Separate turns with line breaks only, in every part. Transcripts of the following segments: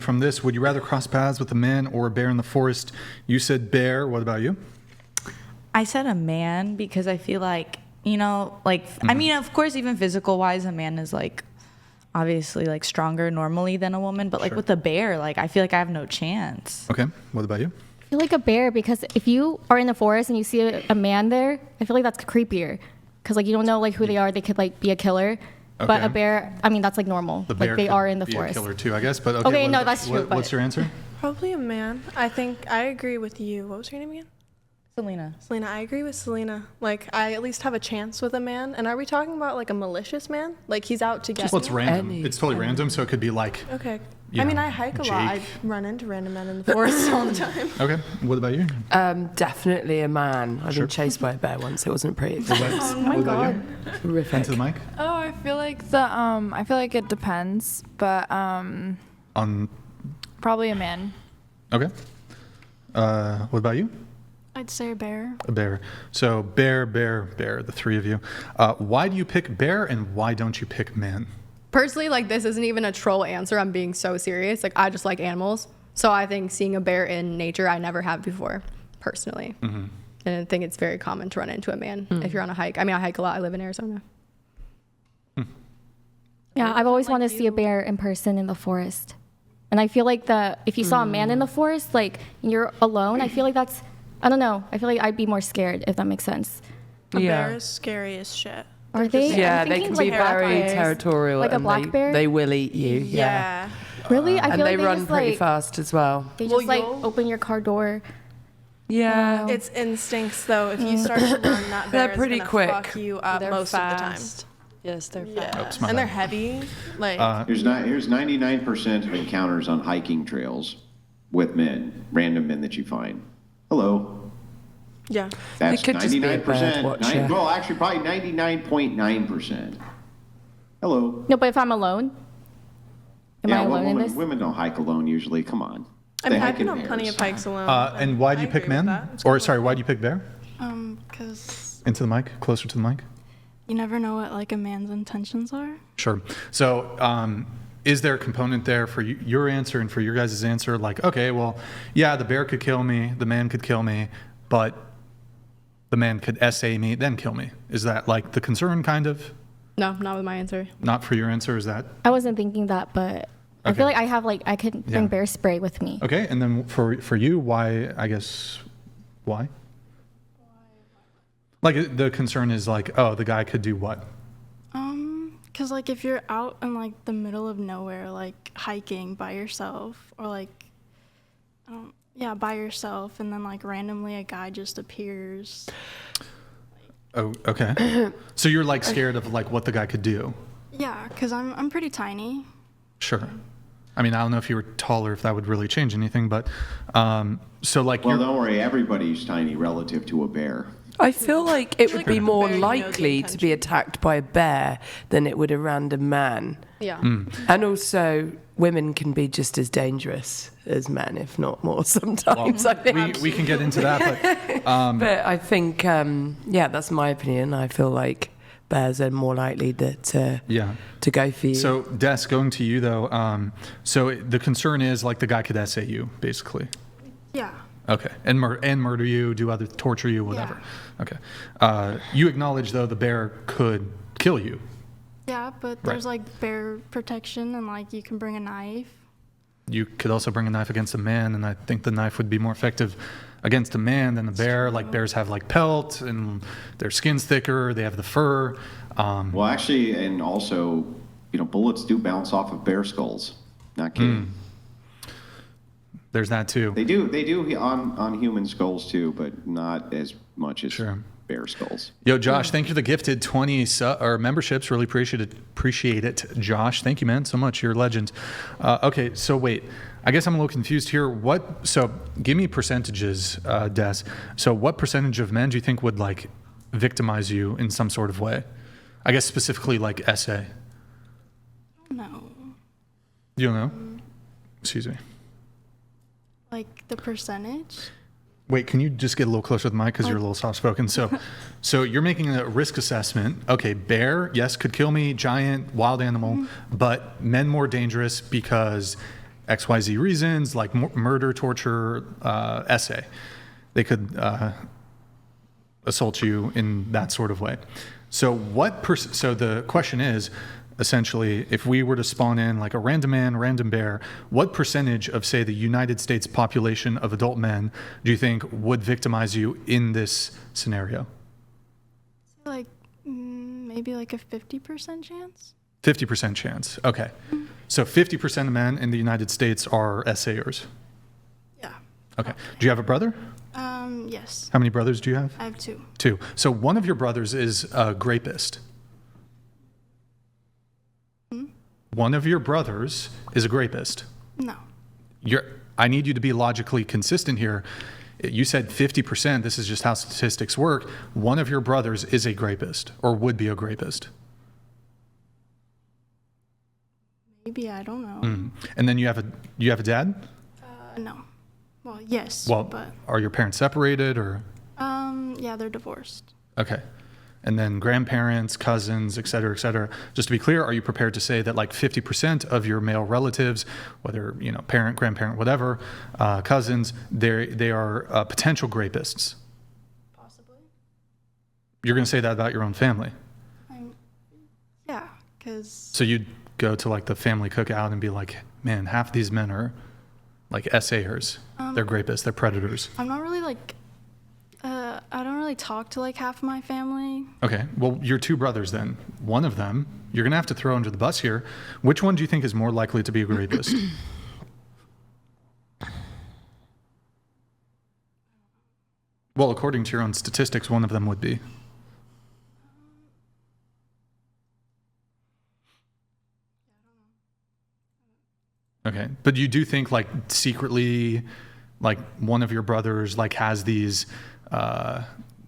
from this. Would you rather cross paths with a man or a bear in the forest? You said bear. What about you?
I said a man because I feel like, I mean, of course, even physical wise, a man is like obviously like stronger normally than a woman. But like
Sure.
with a bear, like I feel like I have no chance.
Okay. What about you?
I feel like a bear because if you are in the forest and you see a man there, I feel like that's creepier because like you don't know like who they are. They could like be a killer. But
Okay.
a bear, I mean, that's like normal.
The bear
Like they
could
are in the
be
forest.
a killer too, I guess. But okay,
Okay, no, that's true,
What's
but-
your answer?
Probably a man. I think I agree with you. What was your name again?
Selena.
Selena. I agree with Selena. Like, I at least have a chance with a man. And are we talking about like a malicious man? Like he's out to get
Well, it's
me?
random.
Any-
It's totally random, so it could be like.
Okay.
You
I mean,
know,
I hike a lot. I
Jake.
run into random men in the forest all the time.
Okay. What about you?
Definitely a man. I've been chased by a bear once. It wasn't a pretty experience.
Oh my god.
Horrific.
Into the mic.
Oh, I feel like it depends, but
On.
probably a man.
Okay. What about you?
I'd say a bear.
A bear. So bear, the three of you. Why do you pick bear and why don't you pick man?
Personally, like this isn't even a troll answer. I'm being so serious. Like I just like animals. So I think seeing a bear in nature, I never have before, personally. And I think it's very common to run into a man if you're on a hike. I mean, I hike a lot. I live in Arizona.
Yeah, I've always wanted to see a bear in person in the forest. And I feel like if you saw a man in the forest, like and you're alone, I feel like that's, I don't know. I feel like I'd be more scared if that makes sense.
A
Yeah.
bear is scary as shit.
Are they?
Yeah,
I'm
they
thinking
can be
like black
very
bears.
territorial.
Like a
and
black bear?
They will eat you. Yeah.
Really? I
And
feel
they
like
run
just,
pretty
like,
fast as well.
They
Well,
just like
you'll-
open your car door.
Yeah.
It's instincts though. If you start to run, that
They're
bear is
pretty
gonna
quick.
fuck you up most of the time.
Yes, they're
Yeah.
Oops, my
And they're
bad.
heavy. Like
Here's 99% of encounters on hiking trails with men, random men that you find. Hello.
yeah.
That's
could just be a bird
99%.
watcher.
Well, actually, probably 99.9%. Hello.
No, but if I'm alone, am I alone in this?
Women don't hike alone usually. Come on.
I
They
mean,
hike
I've been
in
on plenty
pairs.
of hikes alone.
And why do you
I
pick
agree with
men?
that. It's
Or
kinda
sorry,
like-
why do you pick bear?
Because
Into the mic, closer to the mic.
you never know what like a man's intentions are.
Sure. So, is there a component there for your answer and for your guys' answer? Like, okay, well, yeah, the bear could kill me, the man could kill me, but the man could SA me, then kill me. Is that like the concern, kind of?
No, not with my answer.
Not for your answer, is that?
I wasn't thinking that, but I
Okay.
feel like I could bring
Yeah.
bear spray with me.
Okay, and then for you, why, I guess, why? Like, the concern is like, oh, the guy could do what?
Because like if you're out in like the middle of nowhere, like hiking by yourself, or like, by yourself, and then like randomly a guy just appears.
Oh, okay. So you're like scared of like what the guy could do?
Yeah, because I'm pretty tiny.
Sure. I mean, I don't know if you were taller, if that would really change anything, but so like
Well,
you're.
don't worry. Everybody's tiny relative to a bear.
I feel like it would be
with the
more
bear, you know the
likely to be attacked by a bear than it would a random man.
Yeah.
And also, women can be just as dangerous as men, if not more sometimes, I think.
we can get into that, but
But I think, that's my opinion. I feel like bears are more likely to
yeah.
go for you.
So, Des, going to you though. So the concern is like the guy could SA you, basically.
Yeah.
Okay, and murder you, torture you, whatever. Okay. You acknowledge though the bear could kill you.
Yeah, but there's like bear protection, and like you can bring a knife.
You could also bring a knife against a man, and I think the knife would be more effective against a man than a bear. Like bears have like pelt, and their skin's thicker. They have the fur.
Well, actually, and also, bullets do bounce off of bear skulls. Not kidding.
There's that too.
They do on human skulls too, but not as much as
Sure.
bear skulls.
Yo, Josh, thank you for the gifted 20 memberships. Really appreciate it, Josh. Thank you, man, so much. You're a legend. Okay, so wait. I guess I'm a little confused here. So give me percentages, Des. So what percentage of men do you think would like victimize you in some sort of way? I guess specifically like SA.
No.
You don't know? Excuse me.
Like the percentage?
Wait, can you just get a little closer to the mic because you're a little soft-spoken? So you're making a risk assessment. Okay, bear, yes, could kill me, giant, wild animal, but men more dangerous because XYZ reasons, like murder, torture, essay. They could assault you in that sort of way. So so the question is, essentially, if we were to spawn in like a random man, random bear, what percentage of, say, the United States population of adult men do you think would victimize you in this scenario?
Like maybe like a 50% chance.
50% chance. Okay. So 50% of men in the United States are essayers.
Yeah.
Okay. Do you have a brother?
Yes.
How many brothers do you have?
I have 2.
2. So one of your brothers is a grapist. One of your brothers is a grapist.
No.
I need you to be logically consistent here. You said 50%. This is just how statistics work. One of your brothers is a grapist or would be a grapist.
Maybe, I don't know.
And then you have a dad?
No. Well, yes.
Well,
but
are your parents separated or?
yeah, they're divorced.
Okay. And then grandparents, cousins, et cetera, et cetera. Just to be clear, are you prepared to say that like 50% of your male relatives, whether, parent, grandparent, whatever, cousins, they are potential grapists?
Possibly.
You're going to say that about your own family?
Yeah, because
So you'd go to like the family cookout and be like, man, half these men are like essayers. They're grapists. They're predators.
I'm not really like, I don't really talk to like half of my family.
Okay. Well, your 2 brothers then. One of them, you're going to have to throw under the bus here. Which one do you think is more likely to be a rapist? Well, according to your own statistics, one of them would be. Okay. But you do think like secretly, like one of your brothers like has these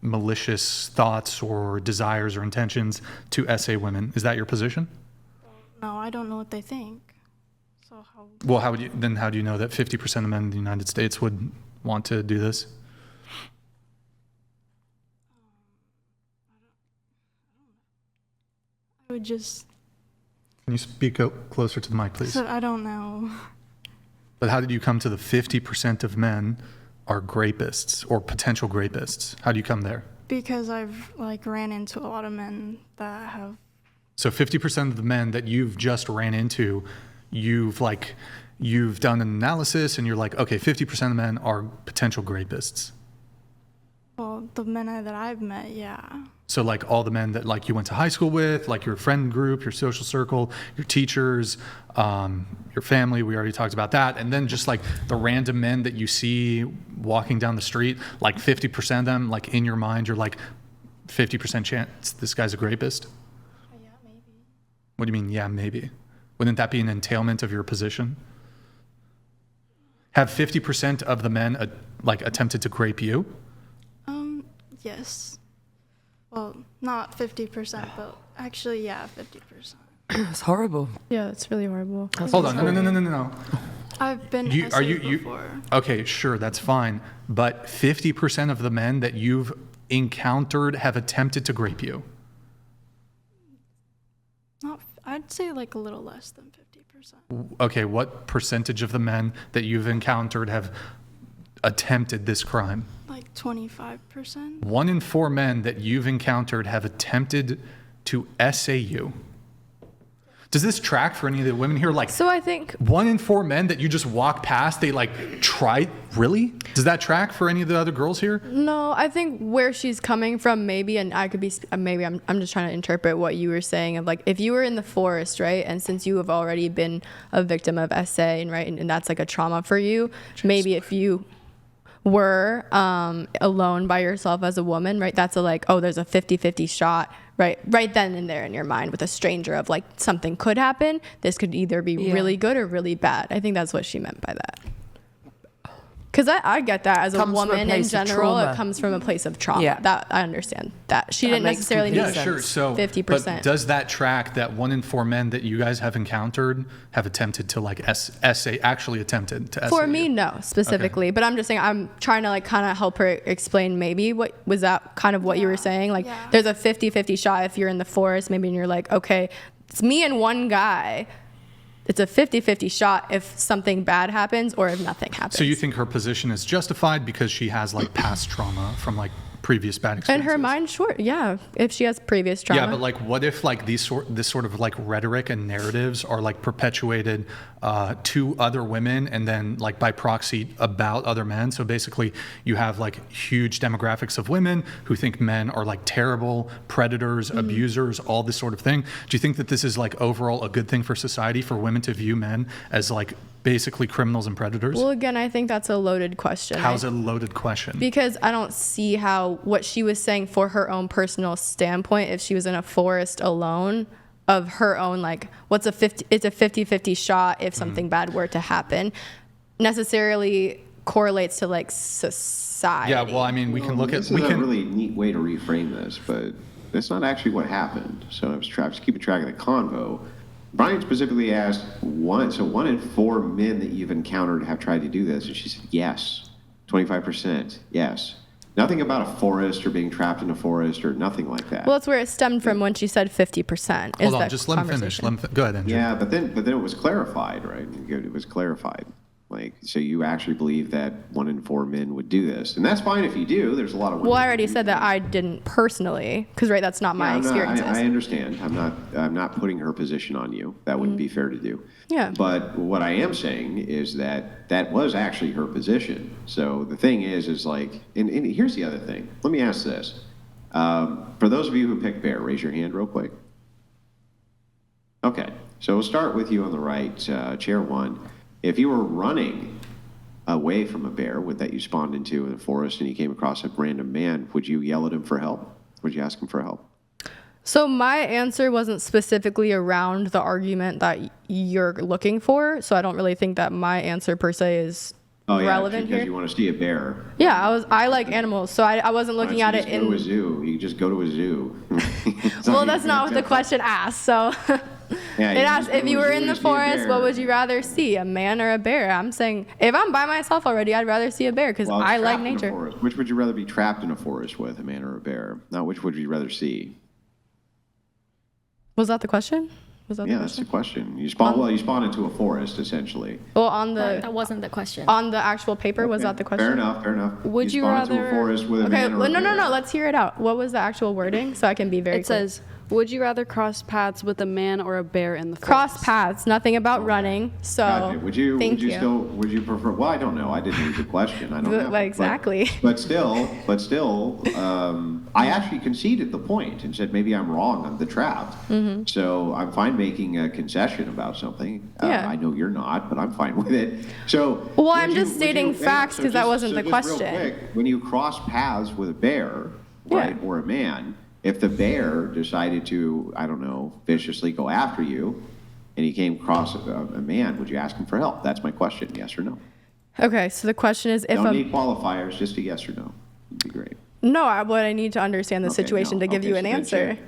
malicious thoughts or desires or intentions to essay women. Is that your position?
No, I don't know what they think. So how?
Well, how do you know that 50% of men in the United States would want to do this?
I would just.
Can you speak up closer to the mic, please?
So I don't know.
But how did you come to the 50% of men are grapists or potential grapists? How do you come there?
Because I've like ran into a lot of men that have.
So 50% of the men that you've just ran into, you've done an analysis and you're like, okay, 50% of men are potential grapists.
Well, the men that I've met, yeah.
So like all the men that like you went to high school with, like your friend group, your social circle, your teachers, your family, we already talked about that. And then just like the random men that you see walking down the street, like 50% of them, like in your mind, you're like 50% chance this guy's a rapist?
Yeah, maybe.
What do you mean, yeah, maybe? Wouldn't that be an entailment of your position? Have 50% of the men attempted to grape you?
Yes. Well, not 50%, but actually, yeah, 50%.
It's horrible.
Yeah, it's really horrible.
Hold on, no.
I've been
Are
essayed
you
before.
okay? Sure, that's fine. But 50% of the men that you've encountered have attempted to grape you.
Not, I'd say like a little less than 50%.
Okay, what percentage of the men that you've encountered have attempted this crime?
Like 25%.
1 in 4 men that you've encountered have attempted to essay you. Does this track for any of the women here? Like,
So I think
1 in 4 men that you just walk past, they like try. Really? Does that track for any of the other girls here?
no, I think where she's coming from, maybe, and I could be, maybe I'm just trying to interpret what you were saying of like, if you were in the forest, right, and since you have already been a victim of SA, and right, and that's like a trauma for you, maybe if you were alone by yourself as a woman, right, that's a like, oh, there's a 50-50 shot, right then and there in your mind with a stranger of like something could happen. This could either be really good or really bad. I think that's what she meant by that. Because I get that as a
Comes from a
woman in
place of
general,
trauma.
it comes from a place of trauma.
Yeah.
That I understand that. She
That
didn't
makes
necessarily
complete
mean
Yeah, sure. So,
50%.
but does that track that 1 in 4 men that you guys have encountered have attempted to like essay, actually attempted to essay
For me,
you?
no, specifically. But I'm just saying, I'm trying to like kind of help her explain maybe what was that kind of what you were saying? Like
Yeah.
there's a 50-50 shot if you're in the forest, maybe, and you're like, okay, it's me and one guy. it's a 50-50 shot if something bad happens or if nothing happens.
So you think her position is justified because she has like past trauma from like previous bad
in
experiences?
her mind, sure, yeah, if she has previous trauma.
Yeah, but like, what if like this sort of like rhetoric and narratives are like perpetuated to other women and then like by proxy about other men? So basically, you have like huge demographics of women who think men are like terrible predators, abusers, all this sort of thing. Do you think that this is like overall a good thing for society for women to view men as like basically criminals and predators?
Well, again, I think that's a loaded question.
How's it a loaded question?
Because I don't see how what she was saying for her own personal standpoint, if she was in a forest alone, of her own, like, it's a 50-50 shot if something bad were to happen, necessarily correlates to like society.
Yeah, well, I mean, we can look at...
This is a really neat way to reframe this, but that's not actually what happened. So I was keeping track of the convo. Brian specifically asked, one in 4 men that you've encountered have tried to do this, and she said yes. 25%, yes. Nothing about a forest or being trapped in a forest or nothing like that.
Well, that's where it stemmed from when she said 50%.
Hold on, just let him finish. Go ahead, Andrew.
Yeah, but then it was clarified, right? It was clarified. Like, so you actually believe that 1 in 4 men would do this, and that's fine if you do. There's a lot of women.
Well, I already said that I didn't personally, because that's not my experiences.
I understand. I'm not putting her position on you. That wouldn't be fair to do.
Yeah.
But what I am saying is that was actually her position. So the thing is like, and here's the other thing. Let me ask this. For those of you who picked bear, raise your hand real quick. Okay. So we'll start with you on the right, chair 1. If you were running away from a bear that you spawned into in the forest and you came across a random man, would you yell at him for help? Would you ask him for help?
So my answer wasn't specifically around the argument that you're looking for. So I don't really think that my answer per se is relevant
because
here.
you want to see a bear.
Yeah, I like animals, so I wasn't looking at it
in. Go to a zoo. You can just go to a zoo.
Well, that's not what the question asked. So it asked if you were in the forest, what would you rather see, a man or a bear? I'm saying if I'm by myself already, I'd rather see a bear because I like nature.
Which would you rather be trapped in a forest with, a man or a bear? Not which would you rather see?
Was that the question?
That's the question. You spawn into a forest essentially.
Well, on the
That wasn't the question.
on the actual paper, was that the question?
Fair enough.
Would you
spawn into
rather-
a forest with a
Okay,
man or a
no,
bear?
let's hear it out. What was the actual wording so I can be very
It
clear?
says, would you rather cross paths with a man or a bear in the forest?
Cross paths, nothing about running. So
Gotcha. Would you
you.
would you prefer? Well, I don't know. I didn't read the question. I don't know.
Like, exactly.
But still, I actually conceded the point and said maybe I'm wrong on the trap.
Mm-hmm.
So I'm fine making a concession about something.
Yeah.
I know you're not, but I'm fine with it. So.
Well,
would
I'm just stating facts 'cause that wasn't the
just
question.
Real quick, when you cross paths with a bear, right, or a man, if the bear decided to, I don't know, viciously go after you, and he came across a man, would you ask him for help? That's my question. Yes or no?
Okay, so the question is if
Don't need qualifiers, just a yes or no. Would be great.
what I need to understand the situation to give you an answer.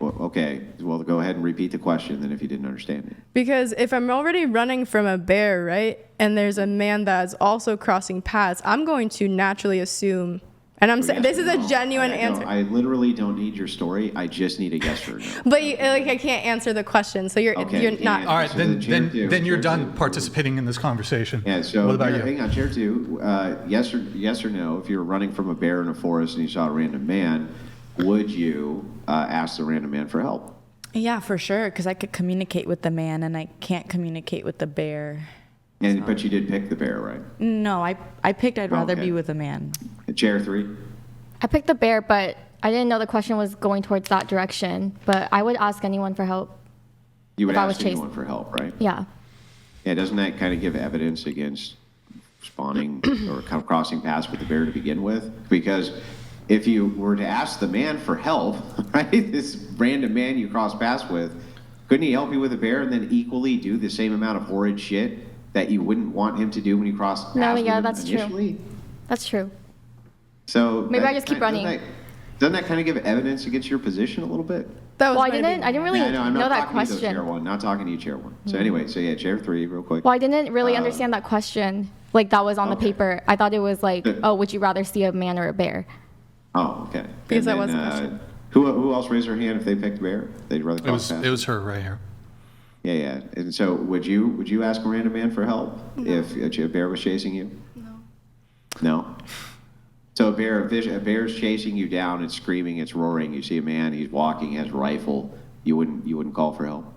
Well, go ahead and repeat the question then if you didn't understand it.
Because if I'm already running from a bear, right, and there's a man that's also crossing paths, I'm going to naturally assume, and I'm saying this is a genuine answer.
I literally don't need your story. I just need a yes or no.
But I can't answer the question, so you're not.
All right,
So
then
chair
you're done
two.
participating in this conversation.
Yeah, so
what about you?
hang on, chair 2. Yes or no, if you were running from a bear in a forest and you saw a random man, would you ask the random man for help?
Yeah, for sure, because I could communicate with the man and I can't communicate with the bear.
But you did pick the bear, right?
No, I picked I'd rather
Okay.
be with a man.
Chair 3.
I picked the bear, but I didn't know the question was going towards that direction. But I would ask anyone for help.
You would
If I was
ask anyone for help, right?
Yeah.
Yeah, doesn't that kind of give evidence against spawning or kind of crossing paths with the bear to begin with? Because if you were to ask the man for help, right, this random man you cross paths with, couldn't he help you with a bear and then equally do the same amount of horrid shit that you wouldn't want him to do when you cross paths with him
that's
initially?
true. That's true.
So
Maybe I just keep running.
Doesn't that kind of give evidence against your position a little bit?
That was
Well, I
my
didn't really
Yeah, I know, I'm
know
not
that
talking to you, though,
question.
Chair 1. Not talking to you, Chair 1. So anyway, chair 3, real quick.
Well, I didn't really understand that question. Like that was on the
Okay.
paper. I thought it was like, oh, would you rather see a man or a bear?
Oh, okay.
Because
And
that
then,
wasn't the question.
Who else raised their hand if they picked bear? They'd rather
It
cross
was
paths?
her right here.
Yeah. And so would you ask a random man for help if a bear was chasing you? No. So a bear's chasing you down, it's screaming, it's roaring. You see a man, he's walking, has a rifle. You wouldn't call for help?